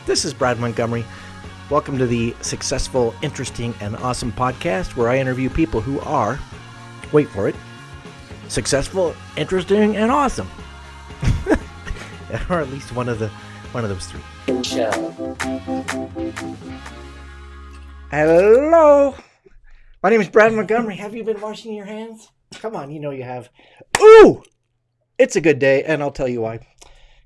This is Brad Montgomery. Welcome to the Successful, Interesting, and Awesome podcast, where I interview people who are, wait for it, successful, interesting, and awesome. Or at least one of those three. Hello. My name is Brad Montgomery. Have you been washing your hands? Come on, you know you have. Ooh! It's a good day, and I'll tell you why.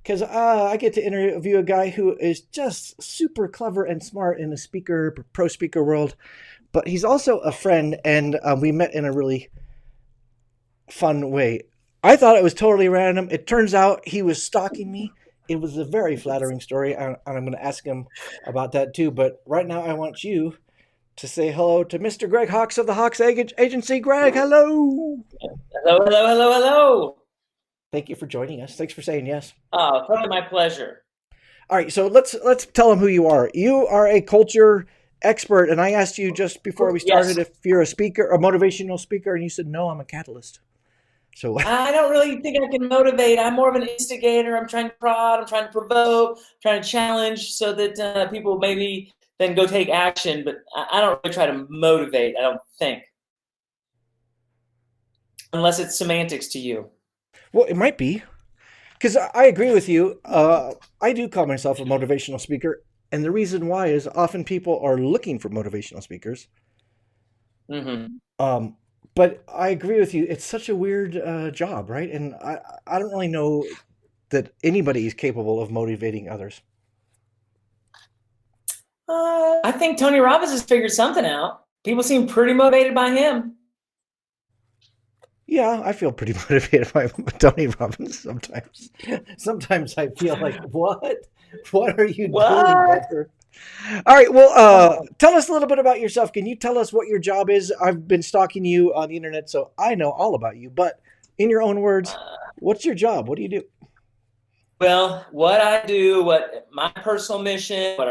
Because I get to interview a guy who is just super clever and smart in the pro speaker world. But he's also a friend, and we met in a really fun way. I thought it was totally random. It turns out he was stalking me. It was a very flattering story, and I'm going to ask him about that too. But right now, I want you to say hello to Mr. Greg Hawks of the Hawks Agency. Greg, hello. Hello. Thank you for joining us. Thanks for saying yes. Oh, totally my pleasure. All right, so let's tell them who you are. You are a culture expert, and I asked you just before we started if you're a speaker, a motivational speaker, and you said, no, I'm a catalyst. So I don't really think I can motivate. I'm more of an instigator. I'm trying to prod. I'm trying to provoke, trying to challenge so that people maybe then go take action. But I don't really try to motivate, I don't think. Unless it's semantics to you. Well, it might be. Because I agree with you. I do call myself a motivational speaker. And the reason why is often people are looking for motivational speakers. Mm-hmm. But I agree with you. It's such a weird job, right? And I don't really know that anybody is capable of motivating others. I think Tony Robbins has figured something out. People seem pretty motivated by him. Yeah, I feel pretty motivated by Tony Robbins sometimes. Sometimes I feel like, what? What are you doing, brother? All right, well, tell us a little bit about yourself. Can you tell us what your job is? I've been stalking you on the internet, so I know all about you. But in your own words, what's your job? What do you do? Well, what I do, what my personal mission, what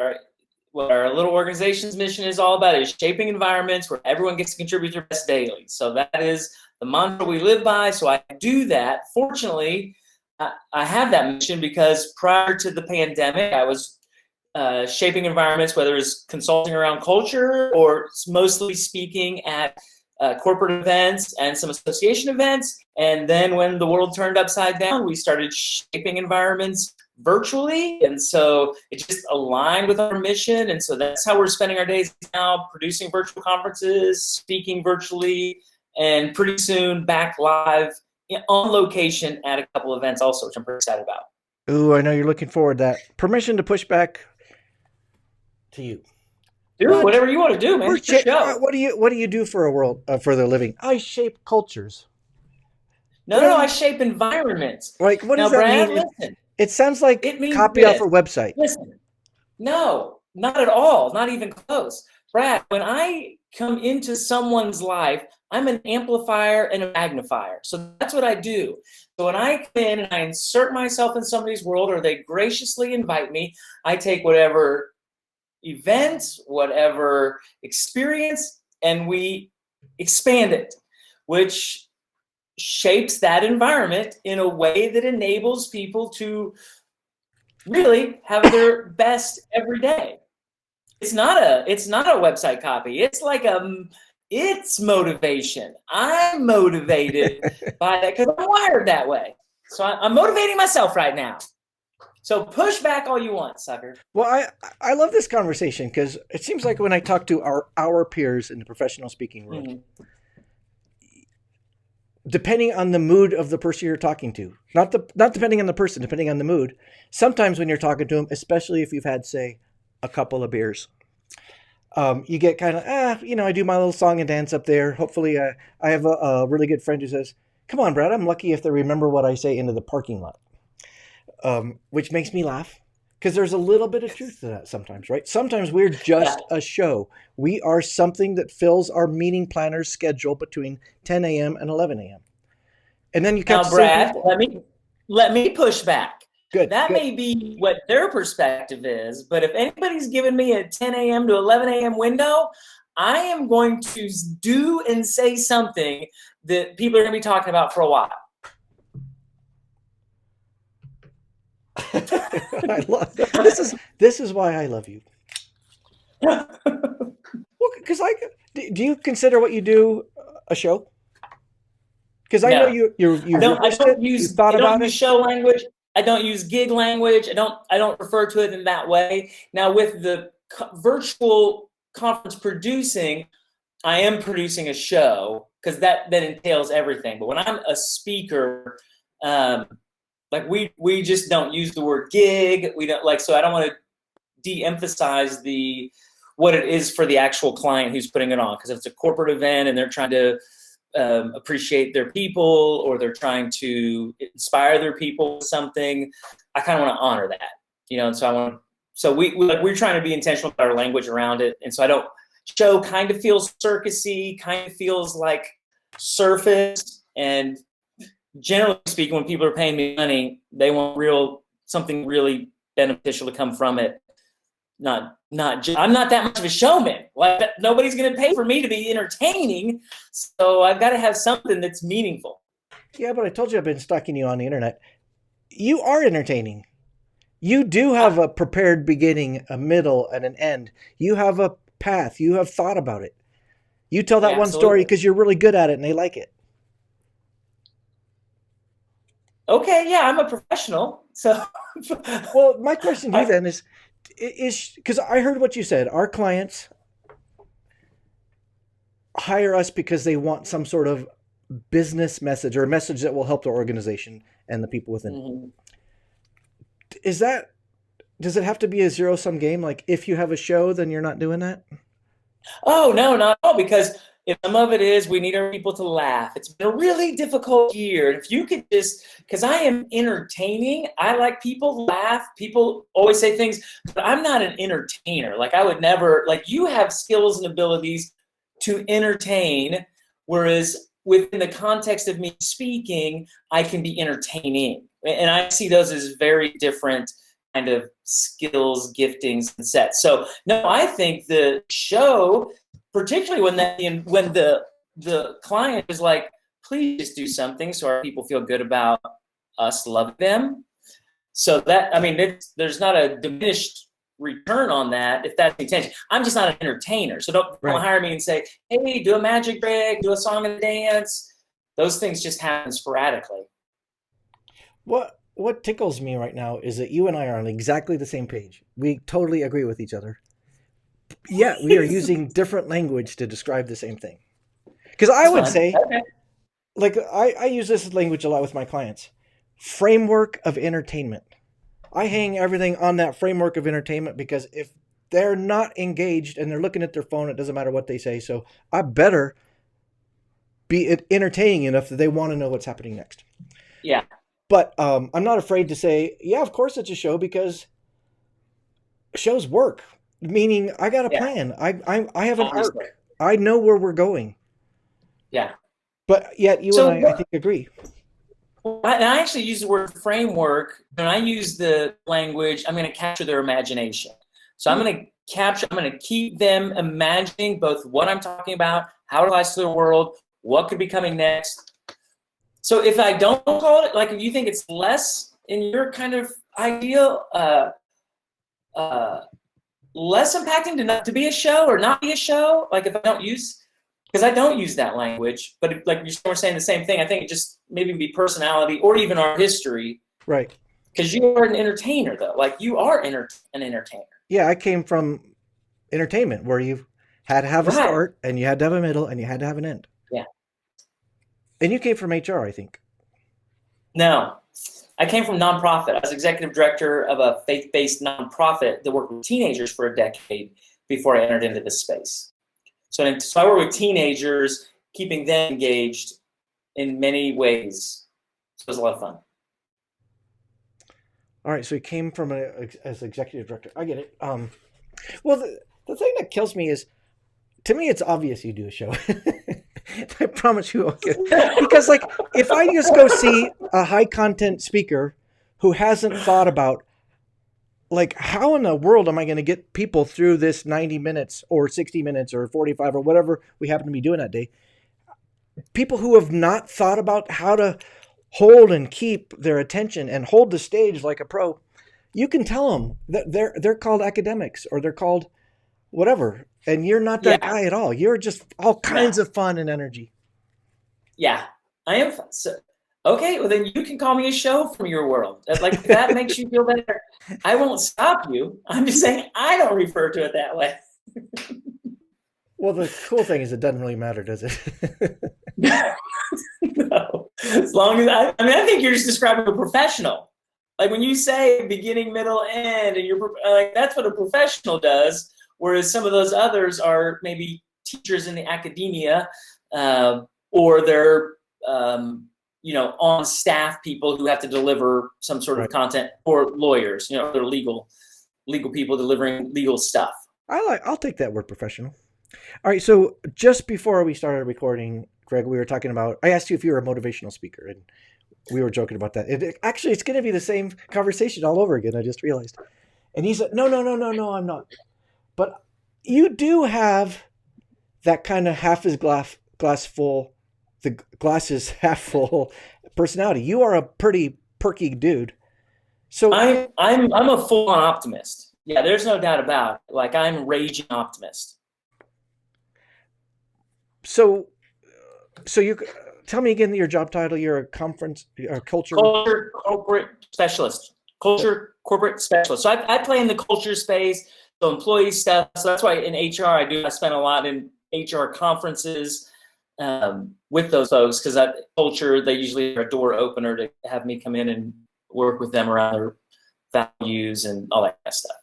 our little organization's mission is all about is shaping environments where everyone gets to contribute their best daily. So that is the mantra we live by. So I do that. Fortunately, I have that mission because prior to the pandemic, I was shaping environments, whether it's consulting around culture or mostly speaking at corporate events and some association events. And then when the world turned upside down, we started shaping environments virtually. And so it just aligned with our mission. And so that's how we're spending our days now, producing virtual conferences, speaking virtually, and pretty soon back live on location at a couple events also, which I'm pretty excited about. Ooh, I know you're looking forward to that. Permission to push back to you. Do whatever you want to do, man. What do you do for a world for the living? I shape cultures. No, I shape environments. Like, what does now, that Brad, mean? Listen, it sounds like it means copy off a website. Listen, no, not at all. Not even close. Brad, when I come into someone's life, I'm an amplifier and a magnifier. So that's what I do. So when I come in and I insert myself in somebody's world, or they graciously invite me, I take whatever event, whatever experience, and we expand it, which shapes that environment in a way that enables people to really have their best every day. It's not a website copy. It's like it's motivation. I'm motivated by that because I'm wired that way. So I'm motivating myself right now. So push back all you want, sucker. Well, I love this conversation because it seems like when I talk to our peers in the professional speaking world, depending on the mood of the person you're talking to, not depending on the person, depending on the mood, sometimes when you're talking to them, especially if you've had, say, a couple of beers, you get kind of, I do my little song and dance up there. Hopefully I have a really good friend who says, come on, Brad, I'm lucky if they remember what I say into the parking lot. Which makes me laugh because there's a little bit of truth to that sometimes, right? Sometimes we're just a show. We are something that fills our meeting planner's schedule between 10 a.m. and 11 a.m. And then you catch now, Brad, let me push back. Good. May be what their perspective is, but if anybody's giving me a 10 a.m. to 11 a.m. window, I am going to do and say something that people are going to be talking about for a while. I love this is why I love you. Well, because do you consider what you do a show? Because I know No, you I rehearsed it, don't you use thought I don't about use it. show language. I don't use gig language. I don't refer to it in that way. Now with the virtual conference producing, I am producing a show because that entails everything. But when I'm a speaker, um, like we just don't use the word gig. We don't like, so I don't want to de-emphasize what it is for the actual client who's putting it on, because if it's a corporate event and they're trying to appreciate their people, or they're trying to inspire their people with something, I kind of want to honor that, and so I want to, so we're trying to be intentional with our language around it. And so I don't, show kind of feels circusy, kind of feels like surface. And generally speaking, when people are paying me money, they want something really beneficial to come from it. I'm not that much of a showman. Like, nobody's going to pay for me to be entertaining, so I've got to have something that's meaningful. Yeah, but I told you I've been stalking you on the internet. You are entertaining. You do have a prepared beginning, a middle, and an end. You have a path. You have thought about it. You tell that one story because you're really good at it and they like it. Okay, yeah, I'm a professional. So, well, my question to you then is because I heard what you said. Our clients hire us because they want some sort of business message or a message that will help their organization and the people within. Mm-hmm. Does it have to be a zero-sum game? Like, if you have a show, then you're not doing that? Oh, no, not at all. Because if some of it is, we need our people to laugh. It's been a really difficult year. If you could because I am entertaining, I like people to laugh. People always say things, but I'm not an entertainer. Like, I would never, like, you have skills and abilities to entertain, whereas within the context of me speaking, I can be entertaining. And I see those as very different kind of skills, giftings, and sets. So no, I think the show, particularly when the client is like, please just do something so our people feel good about us loving them. So that, I mean, there's not a diminished return on that if that's the intention. I'm just not an entertainer. So don't hire me and say, hey, do a magic trick, do a song and dance. Those things just happen sporadically. What tickles me right now is that you and I are on exactly the same page. We totally agree with each other. Yeah, we are using different language to describe the same thing. Because I would say, like, I use this language a lot with my clients. Framework of entertainment. I hang everything on that framework of entertainment, because if they're not engaged and they're looking at their phone, it doesn't matter what they say. So I better be entertaining enough that they want to know what's happening next. Yeah. But I'm not afraid to say, yeah, of course it's a show, because shows work. Meaning, I got a plan. I have an arc. I know where we're going. Yeah. But yet you and I think, agree. I actually use the word framework. When I use the language, I'm going to capture their imagination. So I'm going to keep them imagining both what I'm talking about, how it applies to the world, what could be coming next. So if I don't call it, like, if you think it's less in your kind of ideal, less impacting to be a show or not be a show, like, if I don't use, because I don't use that language, but if, like, you're saying the same thing, I think it just maybe be personality or even our history. Right. Because you are an entertainer, though. Like, you are an entertainer. Yeah, I came from entertainment, where you had to have a start, and you had to have a middle, and you had to have an end. Yeah. And you came from HR, I think. No. I came from nonprofit. I was executive director of a faith-based nonprofit that worked with teenagers for a decade before I entered into this space. So I work with teenagers, keeping them engaged in many ways. So it was a lot of fun. All right, so he came from as executive director. I get it. Well, the thing that kills me is, to me, it's obvious you do a show. I promise you, okay. Because, like, if I just go see a high content speaker who hasn't thought about, like, how in the world am I going to get people through this 90 minutes or 60 minutes or 45 or whatever we happen to be doing that day, people who have not thought about how to hold and keep their attention and hold the stage like a pro, You can tell them that they're called academics or they're called whatever, and you're not that Yeah, guy at all. You're just all no, kinds of fun and energy. yeah, I am. So, okay, well then you can call me a show from your world. Like if that makes you feel better, I won't stop you. I'm just saying I don't refer to it that way. Well, the cool thing is it doesn't really matter, does it? No, as long as I mean, I think you're just describing a professional. Like when you say beginning, middle, end, and you're like that's what a professional does. Whereas some of those others are maybe teachers in the academia, or they're on staff people who have to deliver some sort of Right. content, or lawyers, they're legal people delivering legal stuff. I'll take that word professional. All right, so just before we started recording, Greg, we were talking about. I asked you if you were a motivational speaker, and we were joking about that. Actually, it's going to be the same conversation all over again. I just realized. And he said, "No, no, no, no, no, I'm not." But you do have that kind of half is glass full, the glass is half full personality. You are a pretty perky dude. So I'm a full-on optimist. Yeah, there's no doubt about it. Like I'm a raging optimist. so so you tell me again your job title. You're a conference, a culture. Culture corporate specialist. Culture corporate specialist. So I play in the culture space, so employee stuff. So that's why in HR I spend a lot in HR conferences with those folks because that culture, they usually are a door opener to have me come in and work with them around their values and all that kind of stuff.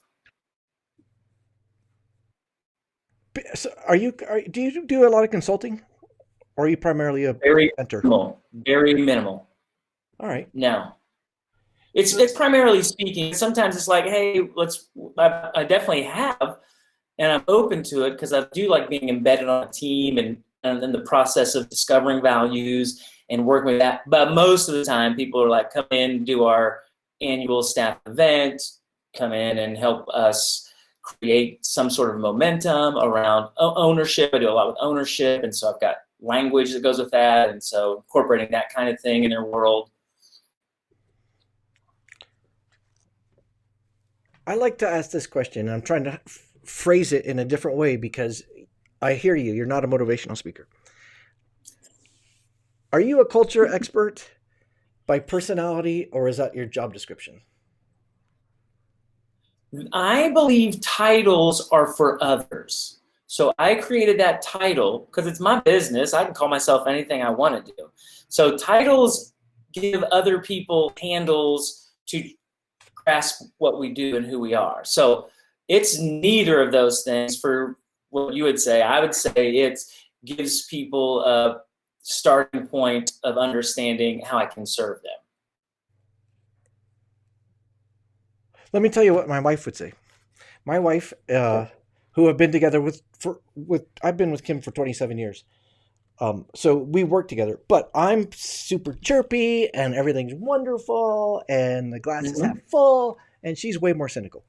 So do you do a lot of consulting, or are you primarily a Very mentor? minimal. Very minimal. All right. No. It's primarily speaking. Sometimes it's like, hey, I definitely have, and I'm open to it because I do like being embedded on a team and in the process of discovering values and working with that. But most of the time, people are like, come in, do our annual staff event, come in and help us create some sort of momentum around ownership. I do a lot with ownership, and so I've got language that goes with that, and so incorporating that kind of thing in their world. I like to ask this question. I'm trying to phrase it in a different way because I hear you. You're not a motivational speaker. Are you a culture expert by personality, or is that your job description? I believe titles are for others. So I created that title because it's my business. I can call myself anything I want to do. So titles give other people handles to grasp what we do and who we are. So it's neither of those things for what you would say. I would say it gives people a starting point of understanding how I can serve them. Let me tell you what my wife would say. My wife, who have been together with I've been with Kim for 27 years. So we work together, but I'm super chirpy and everything's wonderful and the glass is half full, and she's way more cynical.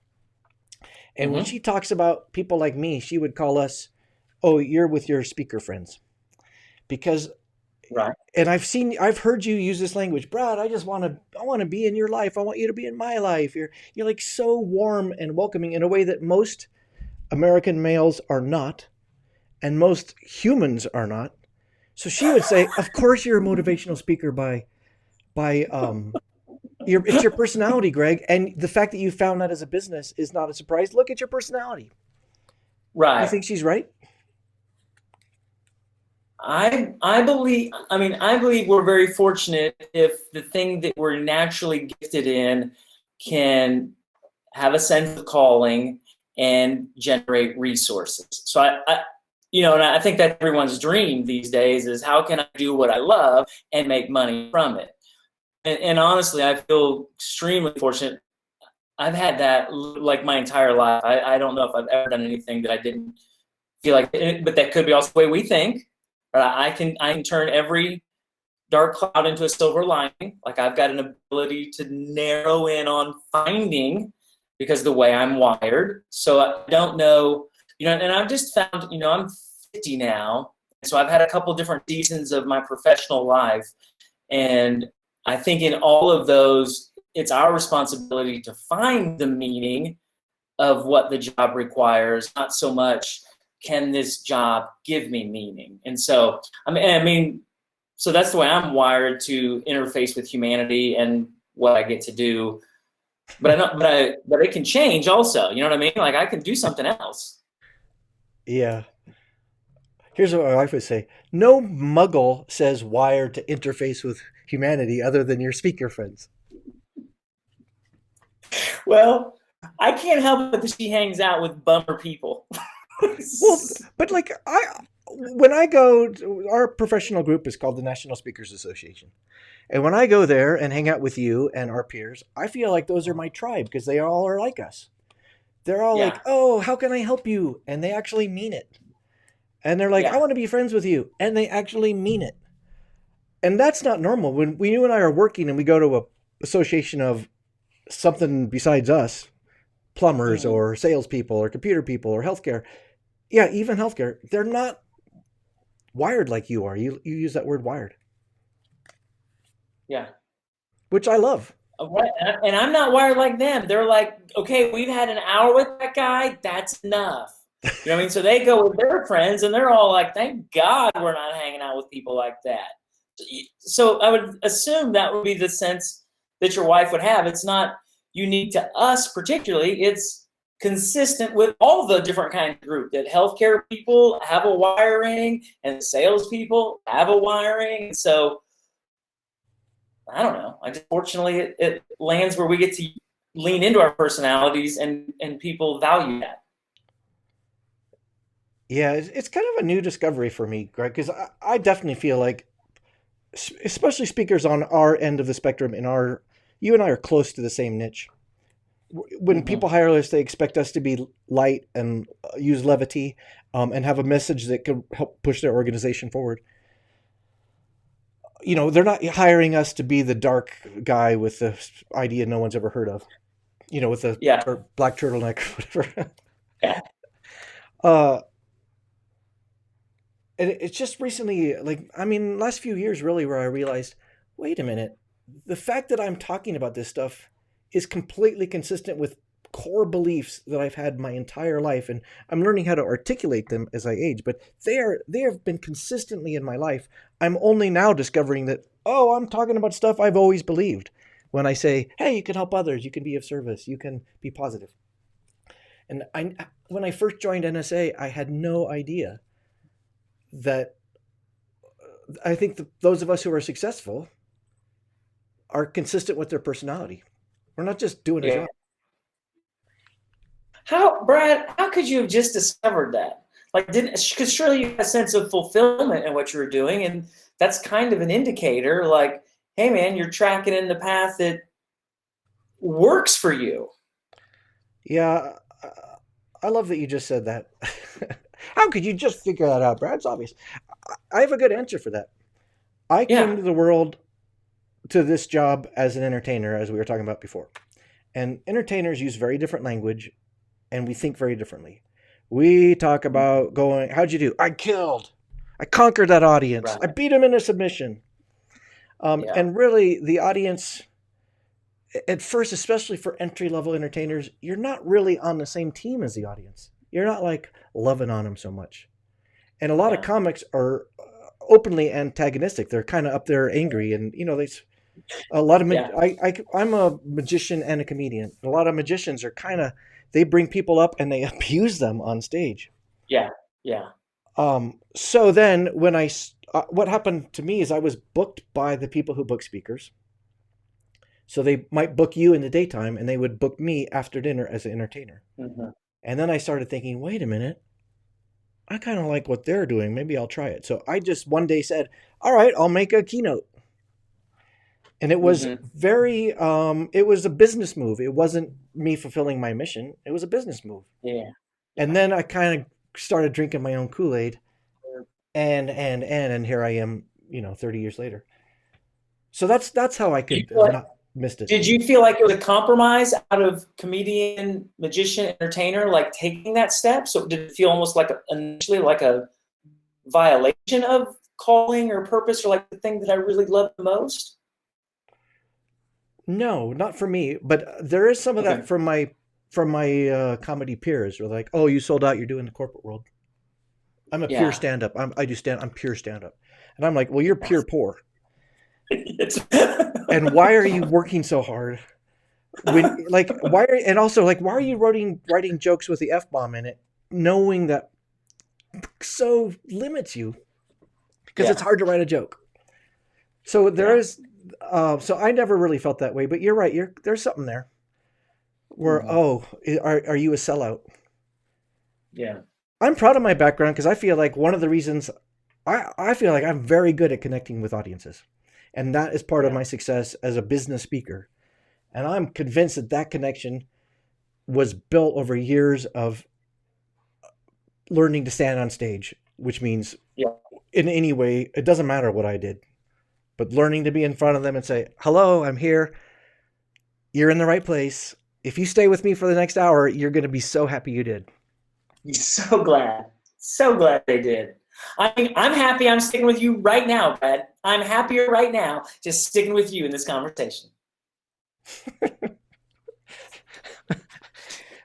And when she talks about people like me, she would call us, "Oh, you're with your speaker friends," because Right. and I've heard you use this language, Brad. I want to be in your life. I want you to be in my life. You're like so warm and welcoming in a way that most American males are not, and most humans are not. So she would say, "Of course, you're a motivational speaker by it's your personality, Greg, and the fact that you found that as a business is not a surprise. Look at your personality." You Right. think she's right? I believe we're very fortunate if the thing that we're naturally gifted in can have a sense of calling and generate resources. So and I think that's everyone's dream these days is how can I do what I love and make money from it? And honestly, I feel extremely fortunate. I've had that like my entire life. I don't know if I've ever done anything that I didn't feel like it, but that could be also the way we think. I can turn every dark cloud into a silver lining. Like I've got an ability to narrow in on finding because of the way I'm wired. So I don't know, and I've just found, I'm 50 now. So I've had a couple different seasons of my professional life. And I think in all of those, it's our responsibility to find the meaning of what the job requires, not so much can this job give me meaning. And so, so that's the way I'm wired to interface with humanity and what I get to do. But but it can change also. You know what I mean? Like I can do something else. Yeah. Here's what my wife would say: no muggle says wired to interface with humanity other than your speaker friends. Well, I can't help it that she hangs out with bummer people. Well, but like when I go, our professional group is called the National Speakers Association. And when I go there and hang out with you and our peers, I feel like those are my tribe because they all are like us. They're all like, oh, how can I help you? And they actually mean it. And they're like, I want to be friends with you. And they actually mean it. And that's not normal. When you and I are working and we go to a association of something besides us, plumbers or salespeople or computer people or healthcare. Yeah, even healthcare, they're not wired like you are. You use that word wired. Yeah. Which I love. And I'm not wired like them. They're like, okay, we've had an hour with that guy. That's enough. You know what I mean? So they go with their friends and they're all like, thank God we're not hanging out with people like that. So I would assume that would be the sense that your wife would have. It's not unique to us particularly. It's consistent with all the different kinds of group that healthcare people have a wiring and salespeople have a wiring. So I don't know. Fortunately, it lands where we get to lean into our personalities and people value that. Yeah, it's kind of a new discovery for me, Greg, because I definitely feel like, especially speakers on our end of the spectrum, you and I are close to the same niche. When people hire us, they expect us to be light and use levity and have a message that could help push their organization forward. You know, they're not hiring us to be the dark guy with the idea no one's ever heard of, you know, with the black turtleneck or whatever. Yeah. And it's just recently, last few years really where I realized, wait a minute, the fact that I'm talking about this stuff is completely consistent with core beliefs that I've had my entire life, and I'm learning how to articulate them as I age, but they have been consistently in my life. I'm only now discovering that, I'm talking about stuff I've always believed when I say, hey, you can help others, you can be of service, you can be positive. And when I first joined NSA, I had no idea that I think those of us who are successful are consistent with their personality. We're not just doing a job. Brad, how could you have just discovered that? Because surely you had a sense of fulfillment in what you were doing, and that's kind of an indicator like, hey man, you're tracking in the path that works for you. Yeah, I love that you just said that. How could you just figure that out, Brad? It's obvious. I have a good answer for that. I came to the world, to this job as an entertainer, as we were talking about before. And entertainers use very different language, and we think very differently. We talk about going, how'd you do? I killed. I conquered that audience. Right. I beat him into submission. And really, the audience, at first, especially for entry-level entertainers, you're not really on the same team as the audience. You're not like loving on them so much. And a lot of comics are openly antagonistic. They're kind of up there angry, and a lot of I'm a magician and a comedian. A lot of magicians are they bring people up and they abuse them on stage. So then when what happened to me is I was booked by the people who book speakers. So they might book you in the daytime and they would book me after dinner as an entertainer. And then I started thinking, wait a minute, I kind of like what they're doing. Maybe I'll try it. So I just one day said, all right, I'll make a keynote. And it was it was a business move. It wasn't me fulfilling my mission. It was a business move. And then I kind of started drinking my own Kool-Aid and here I am, 30 years later. So that's how I could have not missed it. Did you feel like it was a compromise out of comedian, magician, entertainer, like taking that step? So did it feel almost like initially like a violation of calling or purpose, or like the thing that I really love the most? No, not for me, but there is some of that Okay. from my comedy peers. Who are like, "Oh, you sold out. You're doing the corporate world." I'm a pure Yeah. stand up. I do stand. I'm pure stand up, and I'm like, "Well, you're pure poor. It's And why are you working so hard? When like why are and also like why are you writing jokes with the f bomb in it, knowing that so limits you because it's yeah. hard to write a joke." So there Yeah. is, so I never really felt that way, but you're right. There's something there where, Mhm. oh, are you a sellout? Yeah. I'm proud of my background because I feel like one of the reasons I feel like I'm very good at connecting with audiences, and that is part of Yeah. my success as a business speaker. And I'm convinced that that connection was built over years of learning to stand on stage, which means Yeah. in any way, it doesn't matter what I did, but learning to be in front of them and say, "Hello, I'm here. You're in the right place. If you stay with me for the next hour, you're going to be so happy you did." So glad. So glad they did. I'm happy I'm sticking with you right now, Brad. I'm happier right now just sticking with you in this conversation.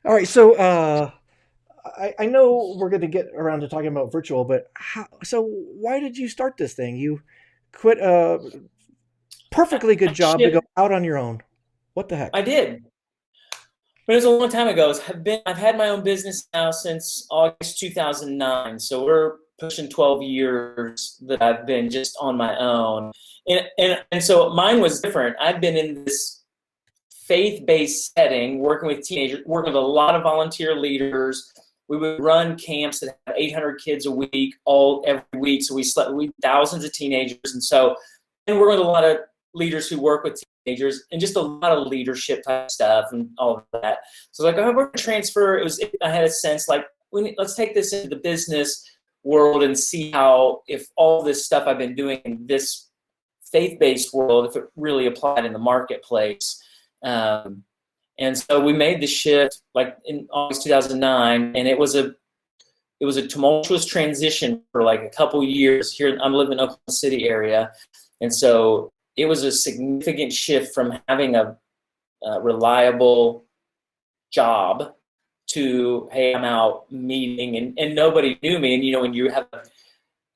All right, so I know we're going to get around to talking about virtual, but so why did you start this thing? You quit a perfectly good job to go Shit, out on your own. What the I heck? did. But it was a long time ago. I've had my own business now since August 2009. So we're pushing 12 years that I've been just on my own. And so mine was different. I've been in this faith-based setting, working with teenagers, working with a lot of volunteer leaders. We would run camps that have 800 kids a week, all every week. So we thousands of teenagers, and we're with a lot of leaders who work with teenagers, and just a lot of leadership type stuff and all of that. So like, oh, we're gonna transfer. I had a sense like, let's take this into the business world and see how, if all this stuff I've been doing in this faith-based world, if it really applied in the marketplace. Um, and so we made the shift like in August 2009, and it was a tumultuous transition for like a couple years. Here, I'm living in Oklahoma City area, and so it was a significant shift from having a reliable job to, hey, I'm out meeting, and nobody knew me. And when you have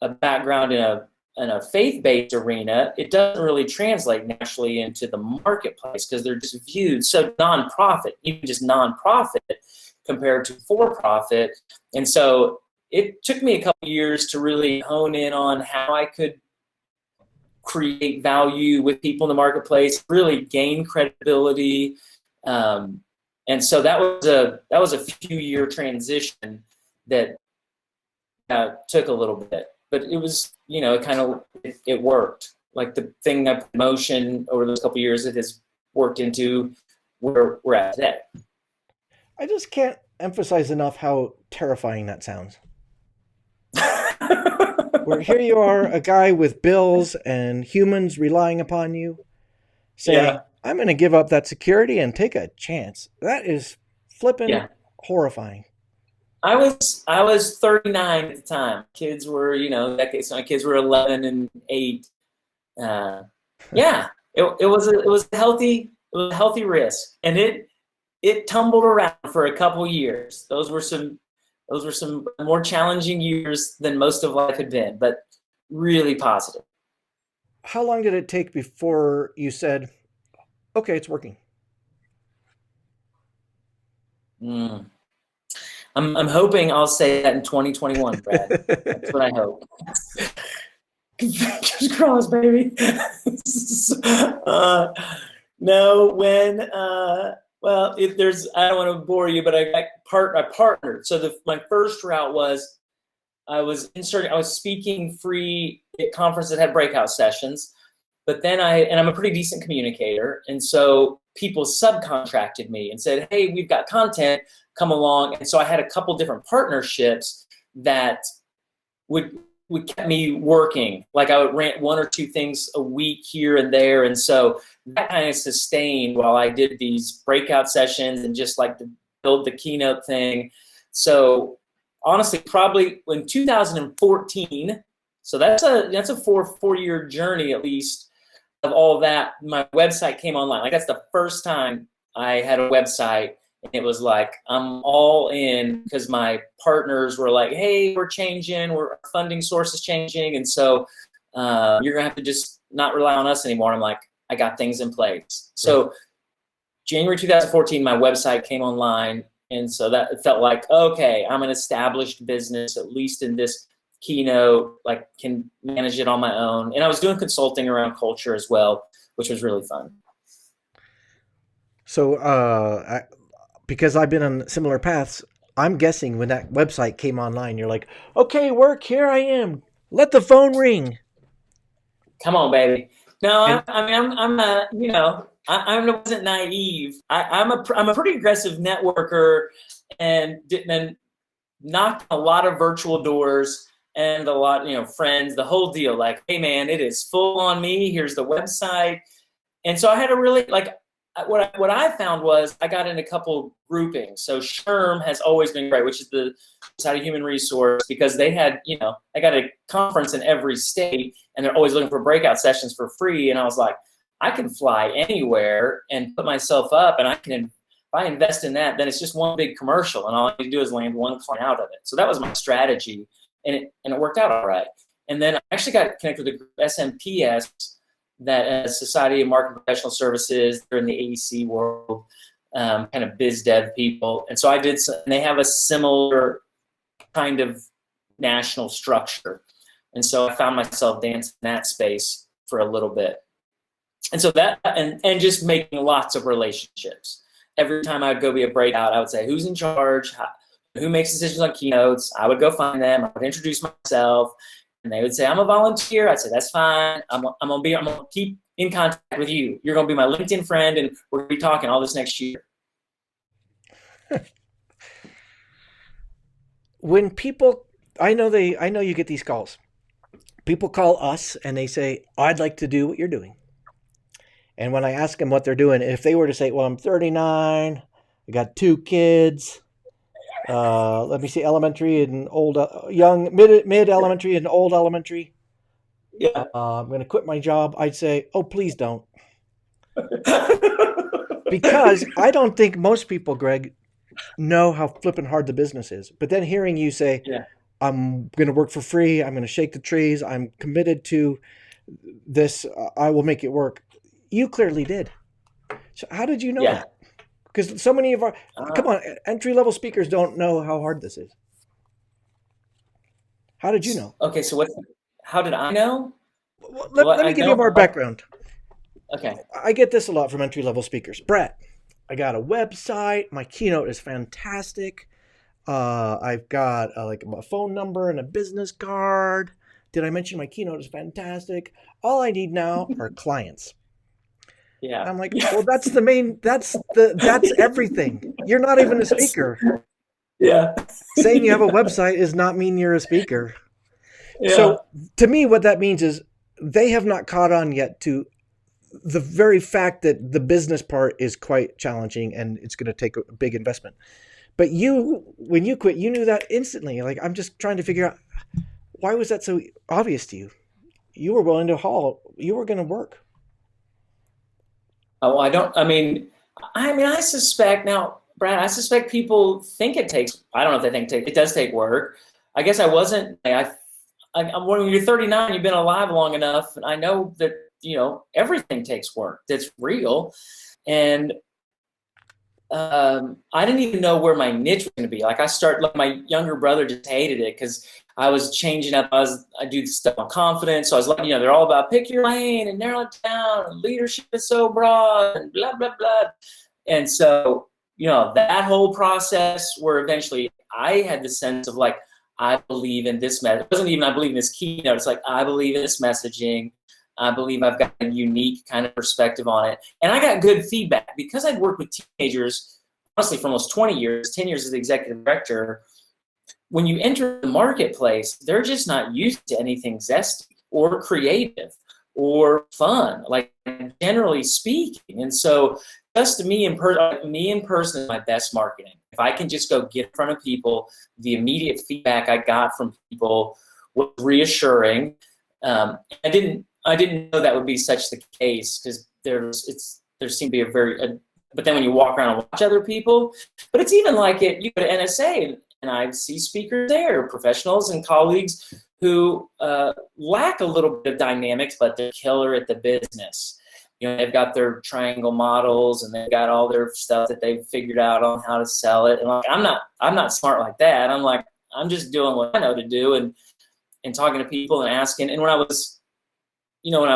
a background in a faith-based arena, it doesn't really translate naturally into the marketplace because they're just viewed so nonprofit, even just nonprofit compared to for-profit. And so it took me a couple years to really hone in on how I could create value with people in the marketplace, really gain credibility. Um, and so that was a few year transition that took a little bit, but it was, it worked. Like the thing I put in motion over those couple of years, it has worked into where we're at today. I just can't emphasize enough how terrifying that sounds. Where here you are, a guy with bills and humans relying upon you, saying, Yeah, "I'm going to give up that security and take a chance." That is flippin' yeah. horrifying. I was 39 at the time. Kids were, decades. My kids were 11 and 8. Yeah, it was a healthy risk, and it tumbled around for a couple years. Those were some more challenging years than most of life had been, but really positive. How long did it take before you said, "Okay, it's working"? Mm. I'm hoping I'll say that in 2021, Brad. That's what I hope. Fingers crossed, baby. uh, no, when well, if there's, I don't want to bore you, but I partnered. So my first route was I was speaking free at conferences that had breakout sessions, but then I'm a pretty decent communicator, and so people subcontracted me and said, "Hey, we've got content, come along." And so I had a couple different partnerships that would keep me working. Like I would rant one or two things a week here and there, and so that kind of sustained while I did these breakout sessions and just like to build the keynote thing. So honestly, probably in 2014. So that's a four-year journey at least. of all of that, my website came online. Like that's the first time I had a website, and it was like, I'm all in, because my partners were like, hey, we're changing, our funding source is changing. And so you're gonna have to just not rely on us anymore. I'm like, I got things in place. So January 2014, my website came online. And so that it felt like, okay, I'm an established business, at least in this Keynote, like can manage it on my own. And I was doing consulting around culture as well, which was really fun. So because I've been on similar paths, I'm guessing when that website came online, you're like, okay, work, here I am. Let the phone ring. Come on, baby. No, And I wasn't naive. I'm a pretty aggressive networker, and knocked a lot of virtual doors and a lot, friends, the whole deal. Like, hey man, it is full on me. Here's the website. And so I had to really what I found was I got in a couple groupings. So SHRM has always been great, which is the Society of Human Resource, because they had, I got a conference in every state, and they're always looking for breakout sessions for free. And I was like, I can fly anywhere and put myself up, and if I invest in that, then it's just one big commercial, and all I need to do is land one client out of it. So that was my strategy, and it worked out all right. And then I actually got connected with the group SMPS, that Society of Marketing Professional Services. They're in the AEC world, kind of biz dev people. And so and they have a similar kind of national structure. And so I found myself dancing in that space for a little bit. And so that, and just making lots of relationships. Every time I would go be a breakout, I would say, who's in charge? Who makes decisions on keynotes? I would go find them. I would introduce myself. And they would say, I'm a volunteer. I'd say, that's fine. I'm gonna keep in contact with you. You're gonna be my LinkedIn friend, and we're gonna be talking all this next year. when people, I know you get these calls. People call us and they say, I'd like to do what you're doing. And when I ask them what they're doing, if they were to say, well, I'm 39, I got 2 kids, let me see, elementary and old, mid elementary and old elementary. Yeah. I'm going to quit my job. I'd say, oh, please don't. Because I don't think most people, Greg, know how flipping hard the business is. But then hearing you say, Yeah. I'm going to work for free, I'm going to shake the trees, I'm committed to this, I will make it work. You clearly did. So how did you know that? Because so many of our, come on, entry-level speakers don't know how hard this is. How did you know? Okay, so how did I know? Well, let me give you more background. Okay. I get this a lot from entry-level speakers. Brad, I got a website. My Keynote is fantastic. I've got like a phone number and a business card. Did I mention my Keynote is fantastic? All I need now are clients. Yeah. I'm like, well, that's everything. You're not even a speaker. Yeah. Saying you have a website does not mean you're a speaker. Yeah. So to me, what that means is they have not caught on yet to the very fact that the business part is quite challenging and it's going to take a big investment. But when you quit, you knew that instantly. Like, I'm just trying to figure out, why was that so obvious to you? You were willing to haul. You were going to work. Oh, I suspect now, Brad, I suspect people think it takes, I don't know if they think it does take work. I guess I wasn't, when you're 39, you've been alive long enough, and I know that, everything takes work that's real. And I didn't even know where my niche was going to be. Like my younger brother just hated it because I was changing up. I do stuff on confidence. So I was like, they're all about pick your lane and narrow it down. And leadership is so broad and blah, blah, blah. And so, that whole process where eventually I had the sense of like, I believe in this message. It wasn't even I believe in this keynote. It's like, I believe in this messaging. I believe I've got a unique kind of perspective on it. And I got good feedback because I'd worked with teenagers, honestly, for almost 20 years, 10 years as the executive director. When you enter the marketplace, they're just not used to anything zesty or creative or fun, like generally speaking. And so just me in person is my best marketing. If I can just go get in front of people, the immediate feedback I got from people was reassuring. I didn't I didn't know that would be such the case, because there seemed to be but then when you walk around and watch other people, but it's even like you go to NSA and I see speakers there, professionals and colleagues who lack a little bit of dynamics, but they're killer at the business. They've got their triangle models and they've got all their stuff that they've figured out on how to sell it. And like, I'm not smart like that. I'm just doing what I know to do and talking to people and asking. And when I was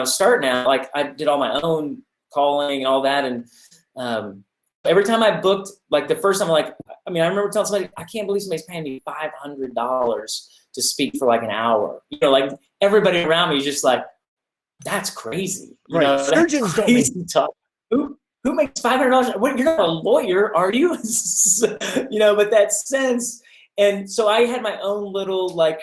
starting out, like I did all my own calling and all that. And every time I booked, like the first time, I remember telling somebody, I can't believe somebody's paying me $500 to speak for like an hour. Like everybody around me is just like, that's crazy. Right. Surgeons don't make talk. Who makes $500? What, you're not a lawyer, are you? But that sense. And so I had my own little, like,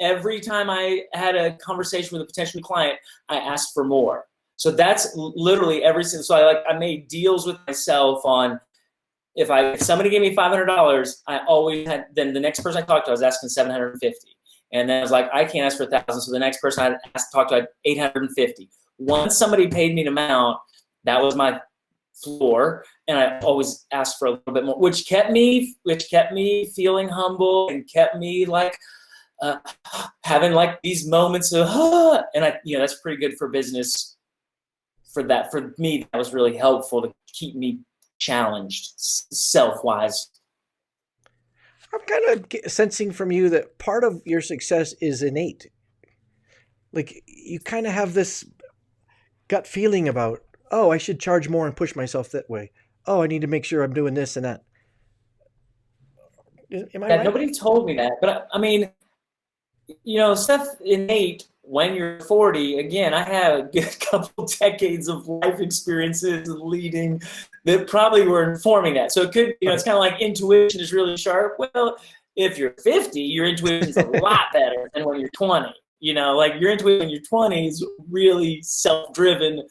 every time I had a conversation with a potential client, I asked for more. So that's literally every single. So I made deals with myself on if somebody gave me $500, I always had. Then the next person I talked to, I was asking $750. And then I was like, I can't ask for $1,000. So the next person I asked to talk to, I had $850. Once somebody paid me an amount, that was my floor. And I always asked for a little bit more, which kept me feeling humble and kept me like having like these moments of, and that's pretty good for business. For me, that was really helpful to keep me challenged self-wise. I'm kind of sensing from you that part of your success is innate. Like you kind of have this gut feeling about, oh, I should charge more and push myself that way. Oh, I need to make sure I'm doing this and that. Am I right? Nobody told me that, but I mean, stuff innate when you're 40. Again, I have a good couple decades of life experiences leading that probably were informing that. So it could, it's kind of like intuition is really sharp. Well, if you're 50, your intuition's a lot better than when you're 20. Like your intuition when you're 20 is really self-driven.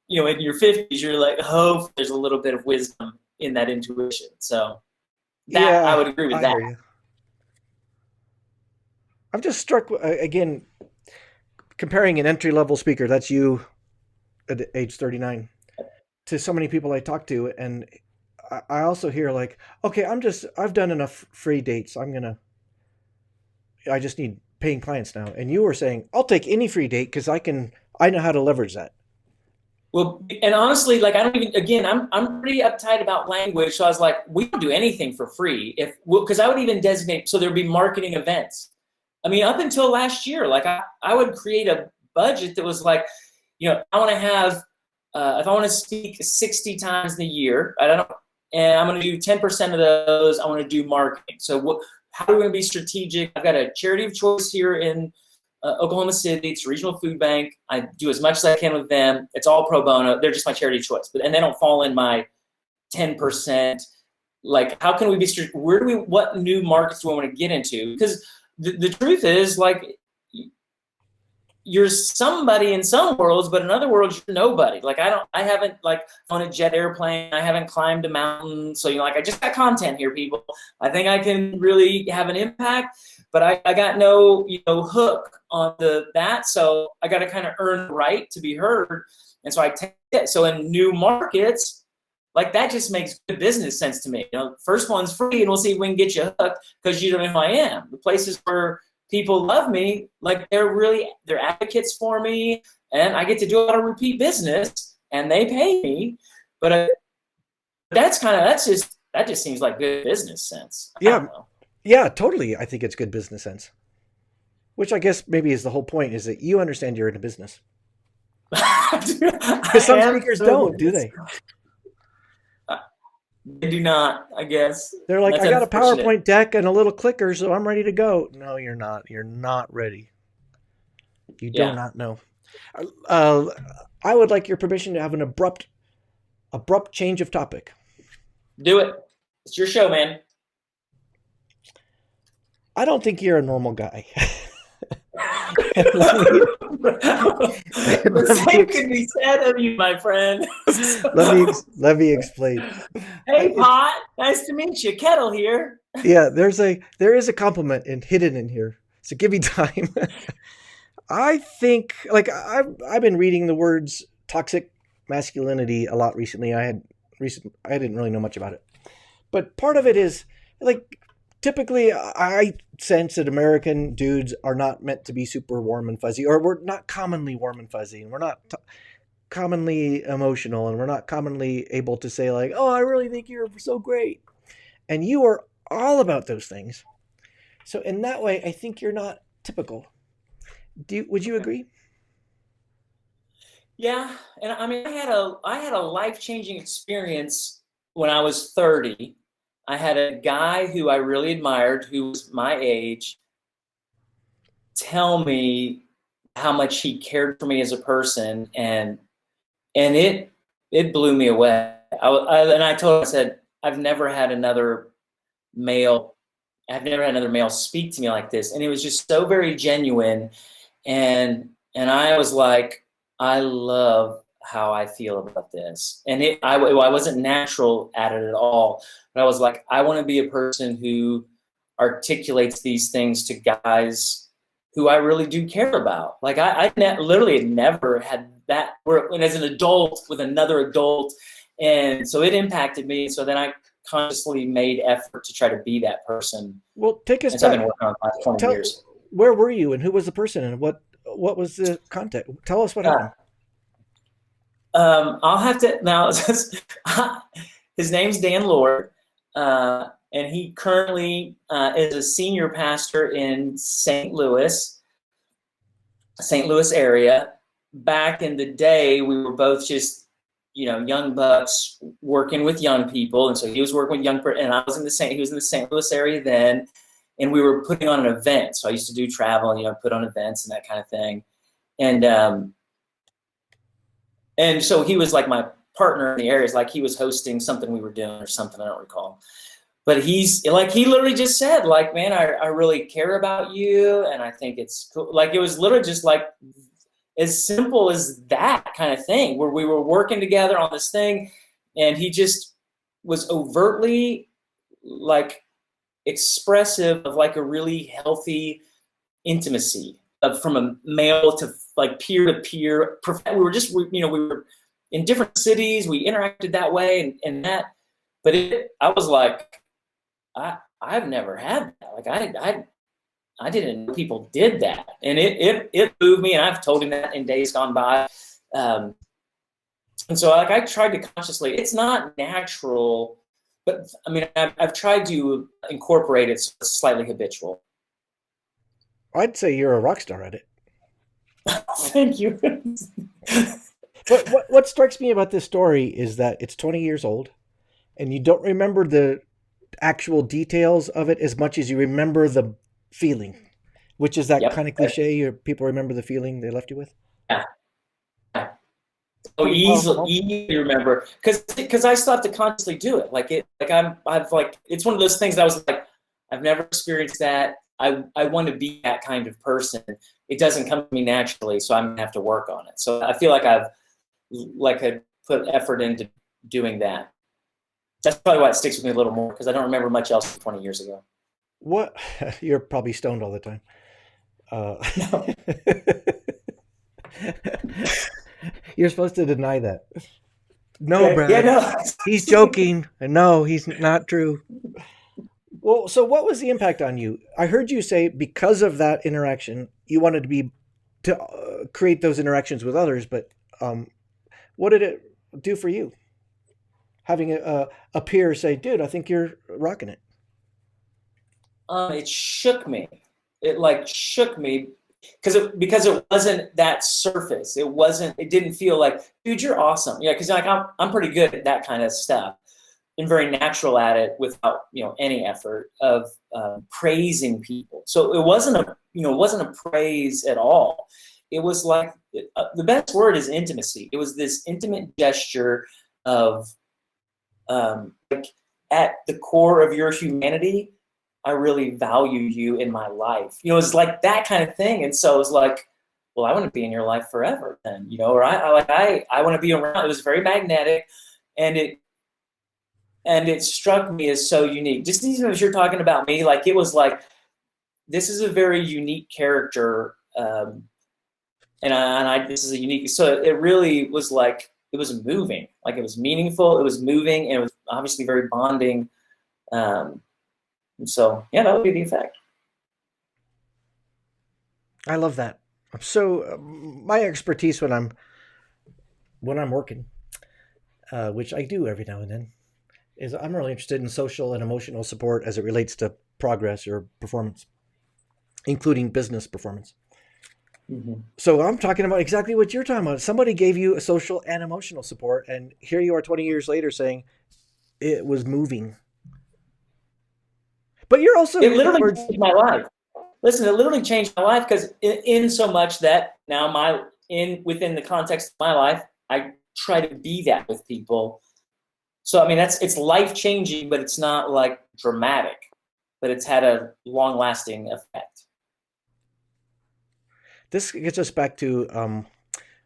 In your 50s, you're like, oh, there's a little bit of wisdom in that intuition. So that I would agree with that. I'm just struck again, comparing an entry-level speaker, that's you at age 39, to so many people I talk to, and I also hear like, okay, I've done enough free dates. I just need paying clients now. And you were saying, I'll take any free date because I know how to leverage that. Well, and honestly, like I'm pretty uptight about language. So I was like, we don't do anything for free because I would even designate, so there'd be marketing events. I mean, up until last year, like I would create a budget that was like, I want to have, if I want to speak 60 times in a year, and I'm going to do 10% of those, I want to do marketing. So how are we going to be strategic? I've got a charity of choice here in Oklahoma City. It's a regional food bank. I do as much as I can with them. It's all pro bono. They're just my charity of choice, and they don't fall in my 10%. Like, how can we be what new markets do we want to get into? Because the truth is, like, you're somebody in some worlds, but in other worlds, you're nobody. Like, I haven't like on a jet airplane. I haven't climbed a mountain. So, I just got content here, people. I think I can really have an impact, but I got no, hook on that. So I got to kind of earn the right to be heard. And so I take it. So in new markets, like that just makes good business sense to me. First one's free, and we'll see if we can get you hooked because you don't know who I am. The places where people love me, like they're advocates for me, and I get to do a lot of repeat business, and they pay me. But that just seems like good business sense. Yeah, totally. I think it's good business sense. Which I guess maybe is the whole point, is that you understand you're in a business. Because some speakers don't, do they? They do not, I guess. They're like, I got a PowerPoint deck and a little clicker, so I'm ready to go. No, you're not. You're not ready. You do not know. I would like your permission to have an abrupt change of topic. Do it. It's your show, man. I don't think you're a normal guy. The same could be said of you, my friend. let me explain. Hey, Pot. Nice to meet you. Kettle here. Yeah, there is a compliment hidden in here. So give me time. I think like I've been reading the words toxic masculinity a lot recently. I didn't really know much about it, but part of it is like typically I sense that American dudes are not meant to be super warm and fuzzy, or we're not commonly warm and fuzzy, and we're not commonly emotional, and we're not commonly able to say like, "Oh, I really think you're so great," and you are all about those things. So in that way, I think you're not typical. Would you agree? Yeah, and I mean, I had a life-changing experience when I was 30. I had a guy who I really admired, who was my age, tell me how much he cared for me as a person, and it blew me away. And I told him, I said, male, I've never had another male speak to me like this, and it was just so very genuine, and I was like, I love how I feel about this, and I wasn't natural at it at all, but I was like, I want to be a person who articulates these things to guys who I really do care about. Like literally had never had that, and as an adult with another adult, and so it impacted me. So then I consciously made effort to try to be that person, Well, take us and so I've been back. working on it for the last 20 Tell years. where were you and who was the person and what was the context? Tell us what happened. Uh, I'll have to now. His name's Dan Lord, and he currently is a senior pastor in St. Louis area. Back in the day, we were both just, young bucks working with young people, and so he was working with and I was he was in the St. Louis area then, and we were putting on an event. So I used to do travel and put on events and that kind of thing, and so he was like my partner in the areas, like he was hosting something we were doing or something, I don't recall. But he's like, he literally just said, like, man, I really care about you, and I think it's cool. Like, it was literally just like as simple as that kind of thing, where we were working together on this thing, and he just was overtly like expressive of like a really healthy intimacy from a male to like peer to peer. We were just, we were in different cities, we interacted that way, and that. But I was like, I've never had that. Like I didn't know people did that, and it moved me. And I've told him that in days gone by. And so like I tried to consciously. It's not natural, but I mean I've tried to incorporate it so it's slightly habitual. I'd say you're a rock star at it. Thank you. But what strikes me about this story is that it's 20 years old, and you don't remember the actual details of it as much as you remember the feeling, which is that Yep. kind of cliche. People remember the feeling they left you with. Yeah. So easy to remember, because I still have to constantly do it. It's one of those things that I was like, I've never experienced that. I want to be that kind of person. It doesn't come to me naturally, so I'm gonna have to work on it. So I feel like I put effort into doing that. That's probably why it sticks with me a little more, because I don't remember much else from 20 years ago. What? You're probably stoned all the time. No. You're supposed to deny that. No, Brad. Yeah, no. He's joking. No, he's not true. Well, so what was the impact on you? I heard you say because of that interaction, you wanted to create those interactions with others. But what did it do for you? Having a peer say, "Dude, I think you're rocking it." It shook me. It like shook me because it wasn't that surface. It didn't feel like, dude, you're awesome. Yeah, because like I'm pretty good at that kind of stuff and very natural at it without any effort of praising people. So it wasn't a praise at all. It was like the best word is intimacy. It was this intimate gesture of like at the core of your humanity, I really value you in my life. It's like that kind of thing. And so it was like, well, I want to be in your life forever then, or I want to be around. It was very magnetic, and it struck me as so unique. Just even as you're talking about me, like it was like, this is a very unique character. this is a unique, so it really was like, it was moving, like it was meaningful, it was moving, and it was obviously very bonding. And so, yeah, that would be the effect. I love that. So my expertise when I'm working, which I do every now and then, is I'm really interested in social and emotional support as it relates to progress or performance, including business performance. Mm-hmm. So I'm talking about exactly what you're talking about. Somebody gave you a social and emotional support, and here you are 20 years later saying it was moving. But you're also It literally changed my life. Listen, it literally changed my life, because in so much that now within the context of my life, I try to be that with people. So I mean, it's life changing, but it's not like dramatic, but it's had a long lasting effect. This gets us back to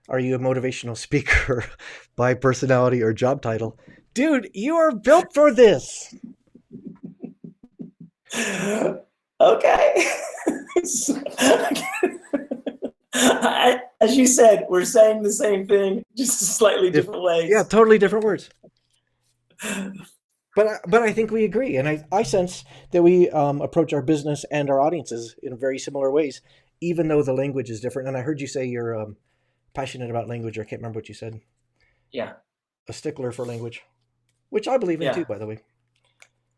are you a motivational speaker by personality or job title? Dude, you are built for this. Okay. As you said, we're saying the same thing, just slightly different ways. Yeah, totally different words. But I think we agree, and I sense that we approach our business and our audiences in very similar ways, even though the language is different. And I heard you say you're passionate about language, or I can't remember what you said. Yeah. A stickler for language, which I believe in too, by the way.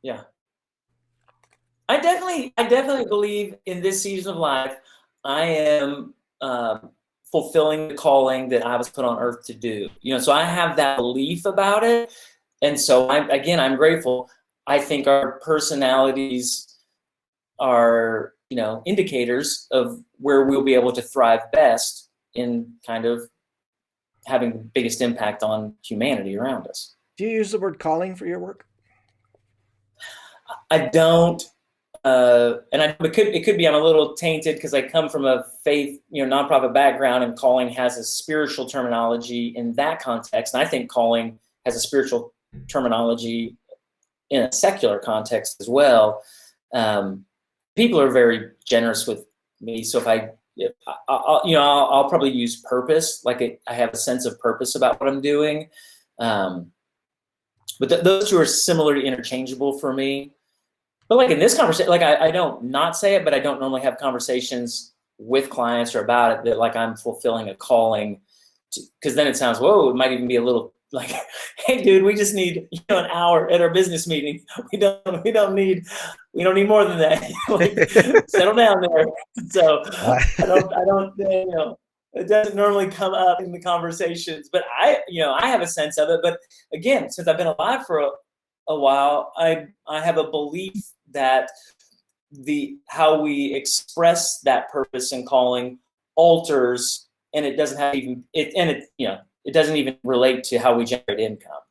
Yeah. I definitely believe in this season of life, I am fulfilling the calling that I was put on earth to do. So I have that belief about it. And so I'm grateful. I think our personalities are, indicators of where we'll be able to thrive best in kind of having the biggest impact on humanity around us. Do you use the word calling for your work? I don't. It could be I'm a little tainted because I come from a faith, nonprofit background, and calling has a spiritual terminology in that context. And I think calling has a spiritual terminology in a secular context as well. People are very generous with me, so I'll probably use purpose. Like I have a sense of purpose about what I'm doing. But those two are similarly interchangeable for me. But like in this conversation, like I don't not say it, but I don't normally have conversations with clients or about it that like I'm fulfilling a calling, because then it sounds, whoa, it might even be a little like, hey dude, we just need an hour at our business meeting. We don't need more than that. Like, settle down there. So I don't it doesn't normally come up in the conversations, but I have a sense of it. But again, since I've been alive for a while, I have a belief that how we express that purpose and calling alters, and it doesn't have even it doesn't even relate to how we generate income.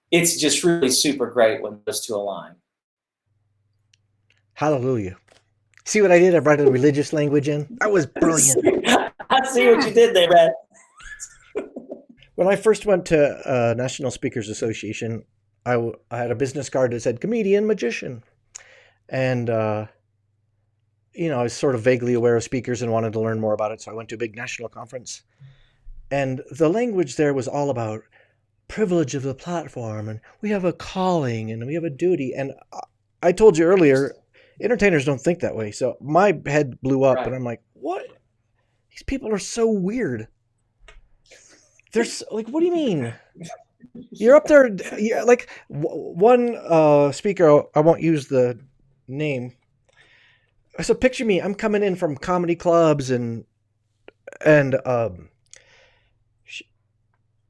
It's just really super great when those two align. Hallelujah. See what I did? I brought a religious language in. That was brilliant. I see what you did there, Brad. When I first went to National Speakers Association, I had a business card that said comedian, magician. And, I was sort of vaguely aware of speakers and wanted to learn more about it. So I went to a big national conference. And the language there was all about privilege of the platform. And we have a calling and we have a duty. And I told you earlier, entertainers don't think that way. So my head blew up, right. And I'm like, what? These people are so weird. They're like, what do you mean? You're up there, like one speaker, I won't use the name. So picture me, I'm coming in from comedy clubs and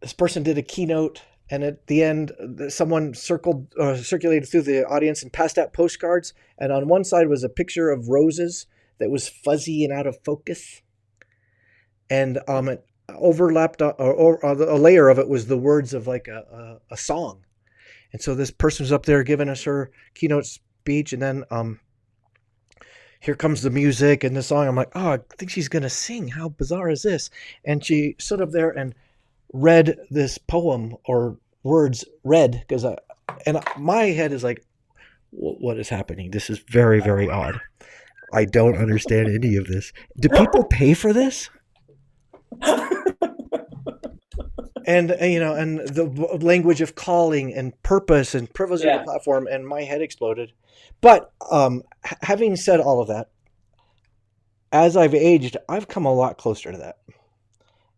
this person did a keynote, and at the end, someone circulated through the audience and passed out postcards. And on one side was a picture of roses that was fuzzy and out of focus. And it overlapped, or a layer of it was the words of like a song. And so this person was up there giving us her keynote speech, and then here comes the music and the song. I'm like, oh, I think she's going to sing. How bizarre is this? And she stood up there and read this poem, or words read, and my head is like, what is happening? This is very, very odd. I don't understand any of this. Do people pay for this? and and the language of calling and purpose and privilege of the Yeah. platform, and my head exploded. But having said all of that, as I've aged, I've come a lot closer to that,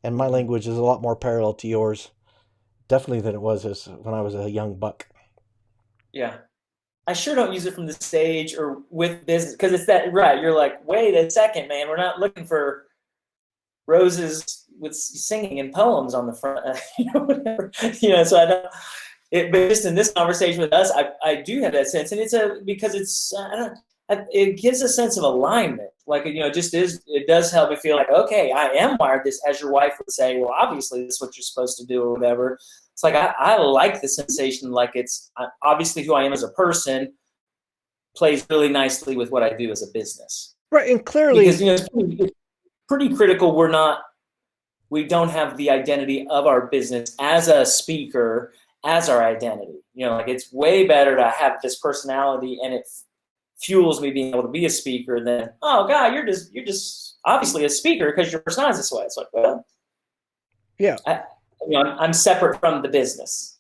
and my Mhm. language is a lot more parallel to yours, definitely, than it was when I was a young buck. Yeah. I sure don't use it from the stage or with business because it's that right. You're like, wait a second, man. We're not looking for roses with singing and poems on the front, whatever. So I don't. But just in this conversation with us, I do have that sense, and it's because it's it gives a sense of alignment. Like it does help me feel like, okay, I am wired this, as your wife would say. Well, obviously, this is what you're supposed to do, or whatever. It's like I like the sensation, like it's obviously who I am as a person plays really nicely with what I do as a business. Right, and Because clearly, it's pretty critical. We don't have the identity of our business as a speaker as our identity. Like it's way better to have this personality, and it fuels me being able to be a speaker than, oh God, you're just obviously a speaker because your personality is this way. It's like, well, yeah, I'm separate from the business.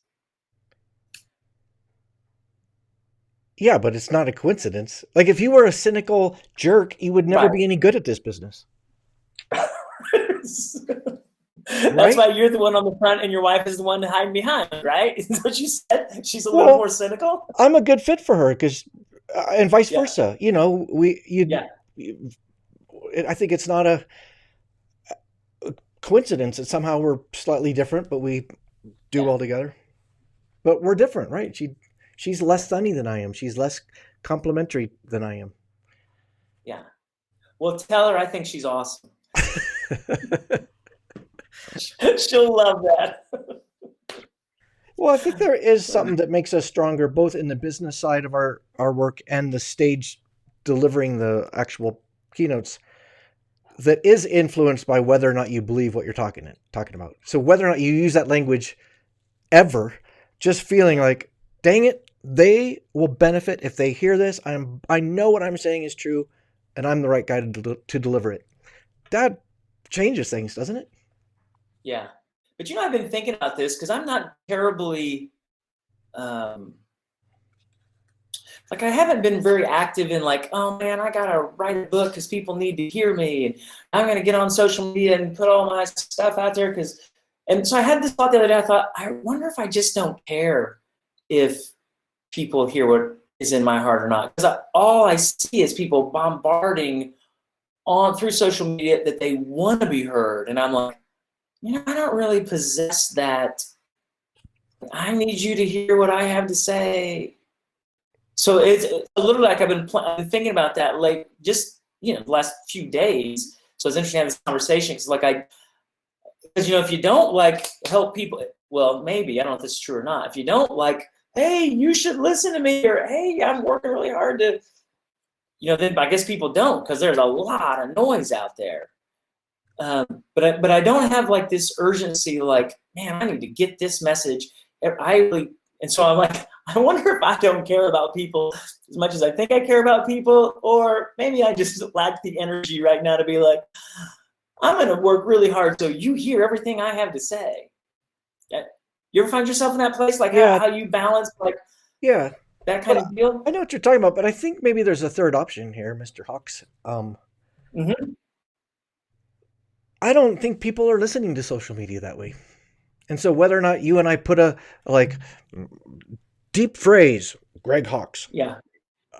yeah, but it's not a coincidence. Like if you were a cynical jerk, you would never Right. be any good at this business, That's right? why you're the one on the front and your wife is the one hiding behind, right? Is that what you said? She's a little Well, more cynical. I'm a good fit for her because, and vice Yeah. versa. Yeah. I think it's not a coincidence that somehow we're slightly different, but we do Yeah. well together. But we're different, right? She's less sunny than I am. She's less complimentary than I am. Yeah. Well, tell her I think she's awesome. She'll love that. Well, I think there is something that makes us stronger, both in the business side of our work and the stage delivering the actual keynotes, that is influenced by whether or not you believe what you're talking about. So whether or not you use that language ever, just feeling like, dang it, they will benefit if they hear this. I know what I'm saying is true, and I'm the right guy to deliver it. That changes things, doesn't it? Yeah. But I've been thinking about this because I'm not terribly like I haven't been very active in like, oh man, I gotta write a book because people need to hear me, and I'm gonna get on social media and put all my stuff out there and so I had this thought the other day. I thought, I wonder if I just don't care if people hear what is in my heart or not, because all I see is people bombarding on through social media that they want to be heard, and I'm like, I don't really possess that. I need you to hear what I have to say. So it's a little like I've been thinking about that, like just the last few days. So it's interesting to have this conversation because because if you don't like help people, well, maybe I don't know if this is true or not. If you don't like, hey, you should listen to me, or hey, I'm working really hard to, then I guess people don't, because there's a lot of noise out there. But I don't have like this urgency, like, man, I need to get this message. And so I'm like, I wonder if I don't care about people as much as I think I care about people, or maybe I just lack the energy right now to be like, I'm going to work really hard so you hear everything I have to say. You ever find yourself in that place, like Yeah, how you balance like yeah. that kind But of deal? I know what you're talking about, but I think maybe there's a third option here, Mr. Hawks. Mm-hmm. I don't think people are listening to social media that way. And so whether or not you and I put a like deep phrase, Greg Hawks, Yeah.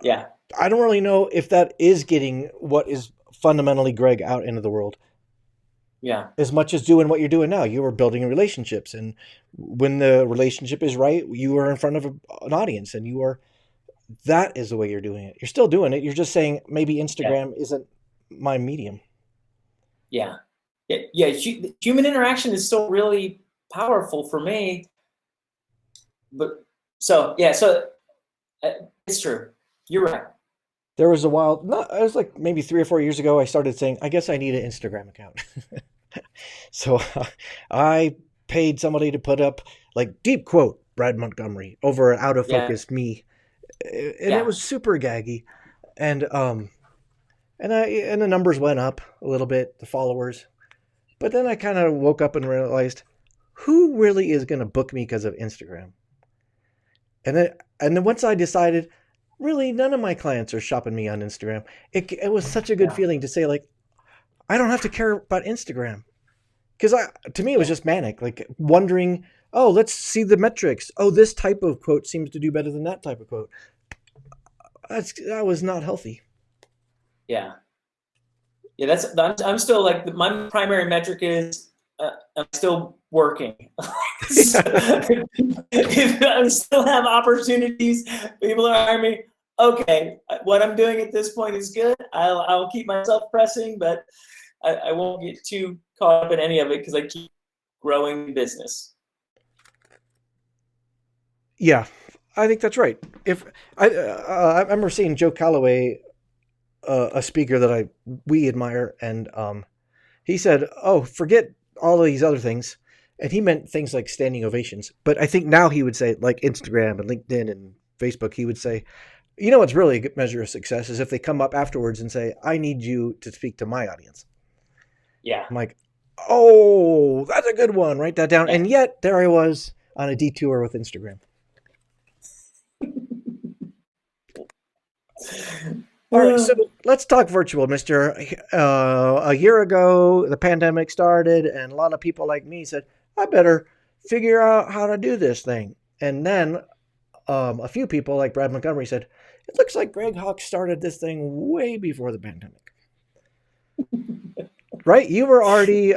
Yeah. I don't really know if that is getting what is fundamentally Greg out into the world Yeah. as much as doing what you're doing now. You are building relationships, and when the relationship is right, you are in front of an audience, and that is the way you're doing it. You're still doing it. You're just saying maybe Yeah. Instagram isn't my medium. Yeah. Yeah. Human interaction is still really powerful for me. But so it's true. You're right. There was a while, not, it was like maybe 3 or 4 years ago, I started saying, I guess I need an Instagram account. So I paid somebody to put up like deep quote Brad Montgomery over an out of Yeah. focus me, and it Yeah. was super gaggy, and the numbers went up a little bit, the followers, but then I kind of woke up and realized, who really is going to book me because of Instagram? And then once I decided, really, none of my clients are shopping me on Instagram. It was such a good Yeah. feeling to say, like, I don't have to care about Instagram. Because to me, it was Yeah. just manic, like wondering, oh, let's see the metrics. Oh, this type of quote seems to do better than that type of quote. That was not healthy. Yeah. Yeah, I'm still like my primary metric is I'm still working. So, if I still have opportunities, people are hiring me. Okay, what I'm doing at this point is good. I'll keep myself pressing, but I won't get too caught up in any of it because I keep growing business. Yeah, I think that's right. If I remember seeing Joe Calloway, a speaker that we admire, and he said, "Oh, forget all of these other things," and he meant things like standing ovations. But I think now he would say, like Instagram and LinkedIn and Facebook, he would say, "You know what's really a good measure of success is if they come up afterwards and say, I need you to speak to my audience." Yeah, I'm like, "Oh, that's a good one. Write that down." yeah. And yet there I was on a detour with Instagram. All right, so let's talk virtual, Mister. A year ago, the pandemic started, and a lot of people like me said, "I better figure out how to do this thing." And then a few people, like Brad Montgomery, said, "It looks like Greg Hawk started this thing way before the pandemic." Right? You were already,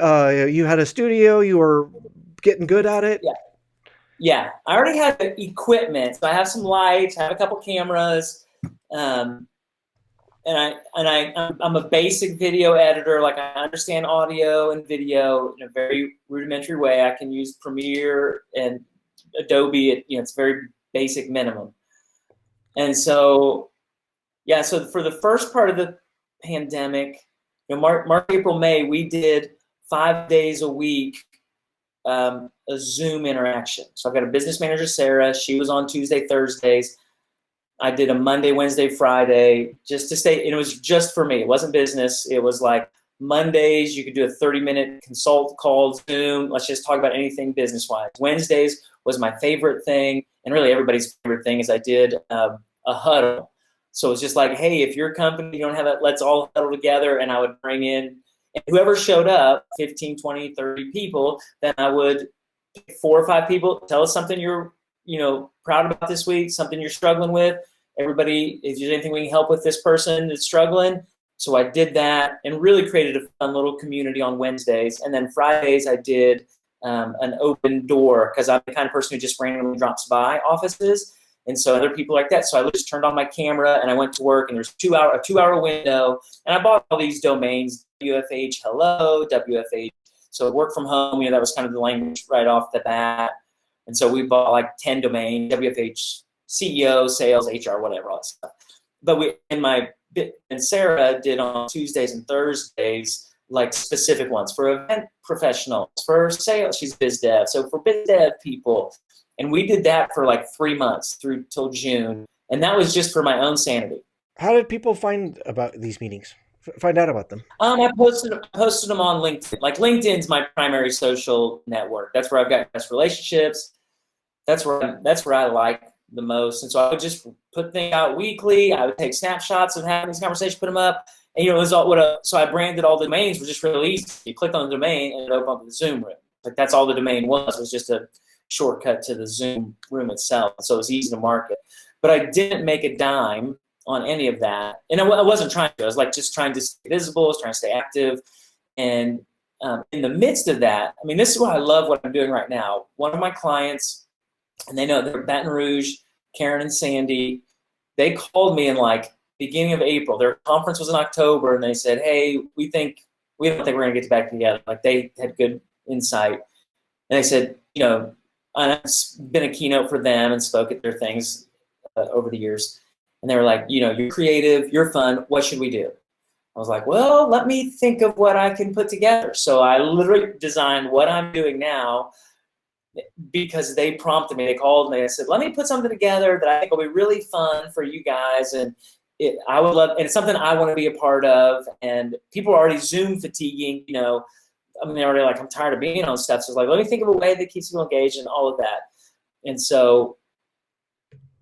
you had a studio, you were getting good at it. Yeah, yeah. I already had the equipment. So I have some lights. I have a couple cameras. Um, I'm a basic video editor. Like I understand audio and video in a very rudimentary way. I can use Premiere and Adobe. It's very basic minimum. And so, yeah. So for the first part of the pandemic, March, April, May, we did 5 days a week a Zoom interaction. So I've got a business manager, Sarah. She was on Tuesday, Thursdays. I did a Monday, Wednesday, Friday, just to stay, and it was just for me. It wasn't business. It was like Mondays, you could do a 30-minute consult call, Zoom. Let's just talk about anything business-wise. Wednesdays was my favorite thing, and really everybody's favorite thing is I did a huddle. So it's just like, hey, if your company, you don't have it, let's all huddle together, and I would bring in, and whoever showed up, 15, 20, 30 people, then I would pick 4 or 5 people, tell us something you're proud about this week, something you're struggling with. Everybody, if there's anything we can help with this person that's struggling. So I did that and really created a fun little community on Wednesdays. And then Fridays I did an open door because I'm the kind of person who just randomly drops by offices. And so other people like that. So I just turned on my camera and I went to work, and there's a 2-hour window. And I bought all these domains, WFH hello, WFH. So work from home, that was kind of the language right off the bat. And so we bought like 10 domains, WFH, CEO, sales, HR, whatever, all that stuff. But and Sarah did on Tuesdays and Thursdays, like specific ones for event professionals, for sales, she's biz dev. So for biz dev people, and we did that for like 3 months through till June. And that was just for my own sanity. How did people find about these meetings? Find out about them? I posted them on LinkedIn. Like LinkedIn's my primary social network. That's where I've got best relationships. That's where I like the most. And so I would just put things out weekly. I would take snapshots of having these conversations, put them up. And it was all so I branded all the domains, were just really easy. You clicked on the domain and it opened up the Zoom room. Like that's all the domain was just a shortcut to the Zoom room itself. So it was easy to market. But I didn't make a dime on any of that. And I wasn't trying to. I was like just trying to stay visible, I was trying to stay active. And in the midst of that, I mean, this is why I love what I'm doing right now. One of my clients, and they know they're Baton Rouge, Karen and Sandy, they called me in like beginning of April. Their conference was in October, and they said, hey, we don't think we're going to get back together. Like they had good insight. And they said, I've been a keynote for them and spoke at their things over the years. And they were like, you're creative, you're fun, what should we do? I was like, well, let me think of what I can put together. So I literally designed what I'm doing now because they prompted me. They called me and said, let me put something together that I think will be really fun for you guys. And I would love, and it's something I want to be a part of. And people are already Zoom fatiguing, I mean, they were like, I'm tired of being on stuff. So it's like, let me think of a way that keeps people engaged and all of that. And so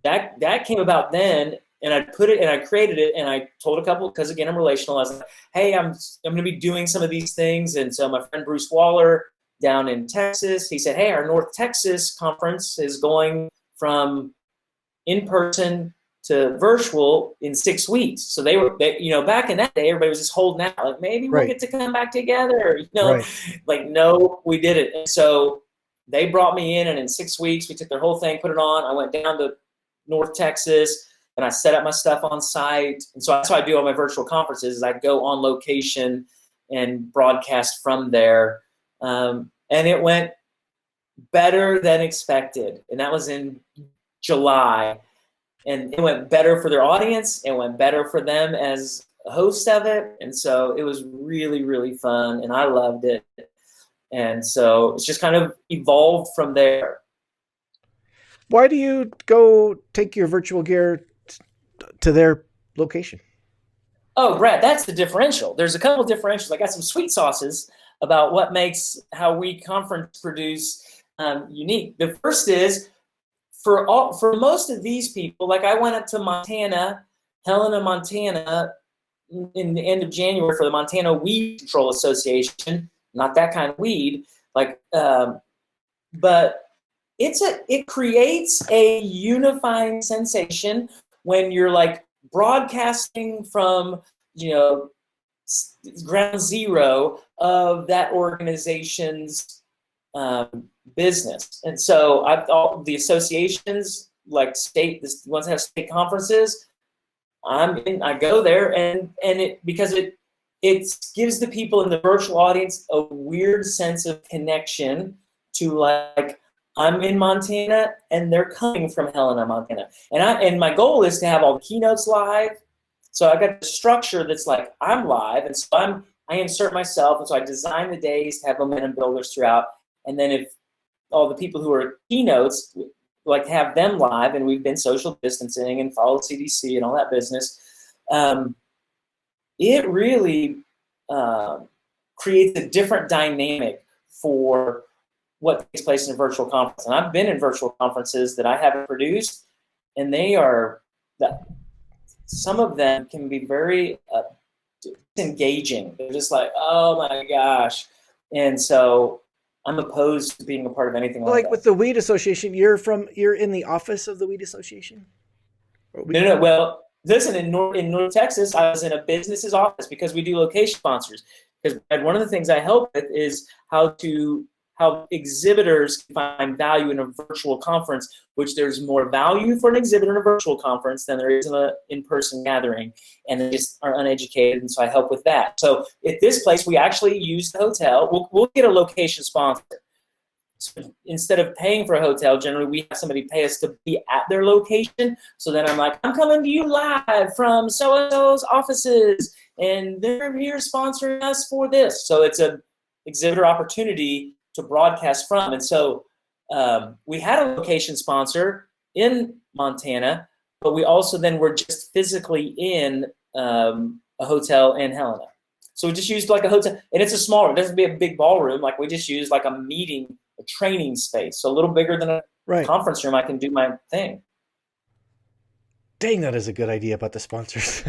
that came about then, and I put it and I created it, and I told a couple, because again, I'm relational. I was like, hey, I'm going to be doing some of these things. And so my friend Bruce Waller down in Texas, he said, hey, our North Texas conference is going from in-person to virtual in 6 weeks. So they back in that day, everybody was just holding out, like, maybe we'll get to come back together. Like, no, we did it. And so they brought me in, and in 6 weeks, we took their whole thing, put it on. I went down to North Texas, and I set up my stuff on site. And so that's how I do all my virtual conferences, is I go on location and broadcast from there. And it went better than expected. And that was in July. And it went better for their audience. It went better for them as a host of it. And so it was really, really fun, and I loved it. And so it's just kind of evolved from there. Why do you go take your virtual gear to their location? Oh, Brad, that's the differential. There's a couple of differentials. I got some sweet sauces about what makes how we conference produce unique. The first is, for most of these people, like I went up to Montana, Helena, Montana, in the end of January for the Montana Weed Control Association. Not that kind of weed, but it creates a unifying sensation when you're like broadcasting from ground zero of that organization's business. And so all the associations, like the ones that have state conferences, I go there, and because it gives the people in the virtual audience a weird sense of connection to, like, I'm in Montana and they're coming from Helena, Montana. And my goal is to have all the keynotes live. So I got the structure that's like, I'm live, and so I insert myself, and so I design the days to have momentum builders throughout. And then if all the people who are keynotes, like, have them live, and we've been social distancing and follow CDC and all that business, it really creates a different dynamic for what takes place in a virtual conference. And I've been in virtual conferences that I haven't produced, and some of them can be very disengaging. They're just like, oh my gosh. And so I'm opposed to being a part of anything like that. With the Weed Association, you're in the office of the Weed Association? No. Well, listen, in North Texas, I was in a business's office because we do location sponsors. Because one of the things I help with is how exhibitors can find value in a virtual conference, which there's more value for an exhibitor in a virtual conference than there is in an in-person gathering, and they just are uneducated, and so I help with that. So at this place, we actually use the hotel. We'll get a location sponsor. So instead of paying for a hotel, generally we have somebody pay us to be at their location. So then I'm like, I'm coming to you live from so-and-so's offices, and they're here sponsoring us for this. So it's an exhibitor opportunity to broadcast from. And so we had a location sponsor in Montana, but we also then were just physically in a hotel in Helena. So we just used like a hotel, and it's a small room. It doesn't be a big ballroom. Like, we just use like a training space. So a little bigger than a conference room, I can do my thing. Dang, that is a good idea about the sponsors.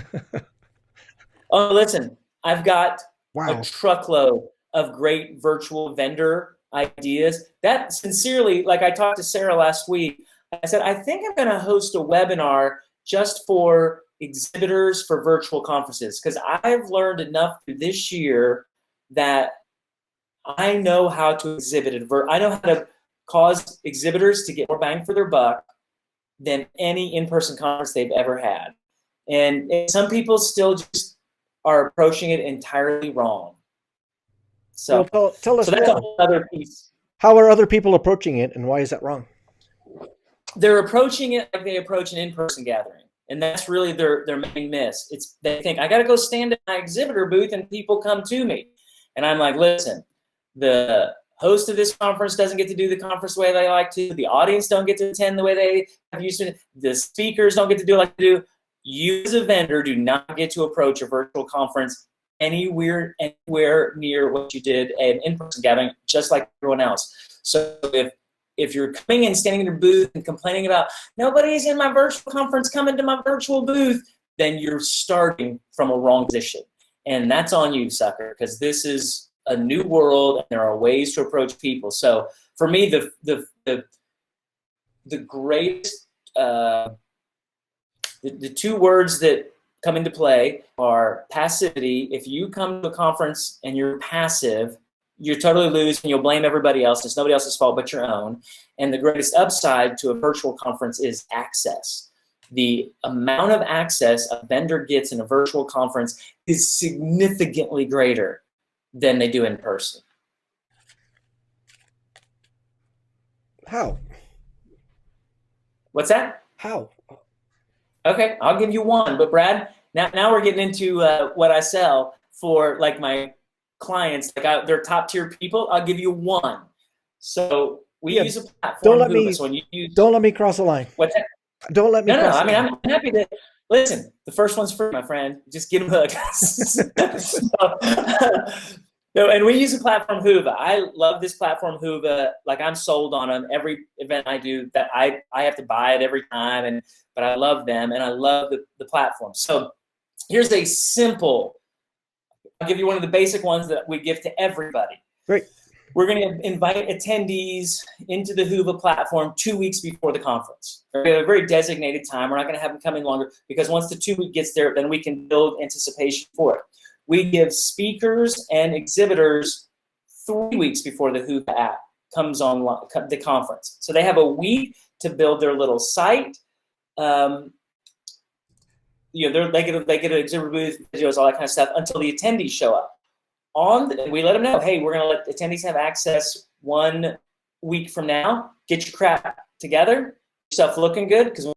Oh, listen, I've got a truckload of great virtual vendor ideas. That, sincerely, like, I talked to Sarah last week. I said, I think I'm going to host a webinar just for exhibitors for virtual conferences, because I've learned enough through this year that I know how to exhibit it. I know how to cause exhibitors to get more bang for their buck than any in-person conference they've ever had. And some people still just are approaching it entirely wrong. So, tell us so that's a whole other piece. How are other people approaching it, and why is that wrong? They're approaching it like they approach an in-person gathering, and that's really their main miss. They think, I got to go stand at my exhibitor booth and people come to me. And I'm like, listen, the host of this conference doesn't get to do the conference the way they like to. The audience don't get to attend the way they have used to. The speakers don't get to do it like they do. You as a vendor do not get to approach a virtual conference anywhere near what you did at an in-person gathering, just like everyone else. So if you're coming in, standing in your booth and complaining about nobody's in my virtual conference, coming to my virtual booth, then you're starting from a wrong position. And that's on you, sucker, because this is a new world and there are ways to approach people. So for me, the greatest, the two words that come into play are passivity. If you come to a conference and you're passive, you're totally losing. You'll blame everybody else. It's nobody else's fault but your own. And the greatest upside to a virtual conference is access. The amount of access a vendor gets in a virtual conference is significantly greater than they do in person. How? What's that? How? Okay, I'll give you one. But Brad, now we're getting into what I sell for like my clients. Like they're top tier people. I'll give you one. So we use a platform. Don't let me cross the line. What's that? Don't let me. No. I mean, I'm happy to listen. The first one's free, my friend. Just get a hook. And we use a platform, Whova. I love this platform, Whova. Like I'm sold on them. Every event I do, that I have to buy it every time, but I love them and I love the platform. So here's a simple. I'll give you one of the basic ones that we give to everybody. Great. We're going to invite attendees into the Whova platform 2 weeks before the conference. We have a very designated time. We're not going to have them come in longer because once the 2 week gets there, then we can build anticipation for it. We give speakers and exhibitors 3 weeks before the Whova app comes on the conference. So they have a week to build their little site. They get an exhibit booth, videos, all that kind of stuff until the attendees show up. We let them know, hey, we're going to let attendees have access 1 week from now. Get your crap together, yourself looking good, because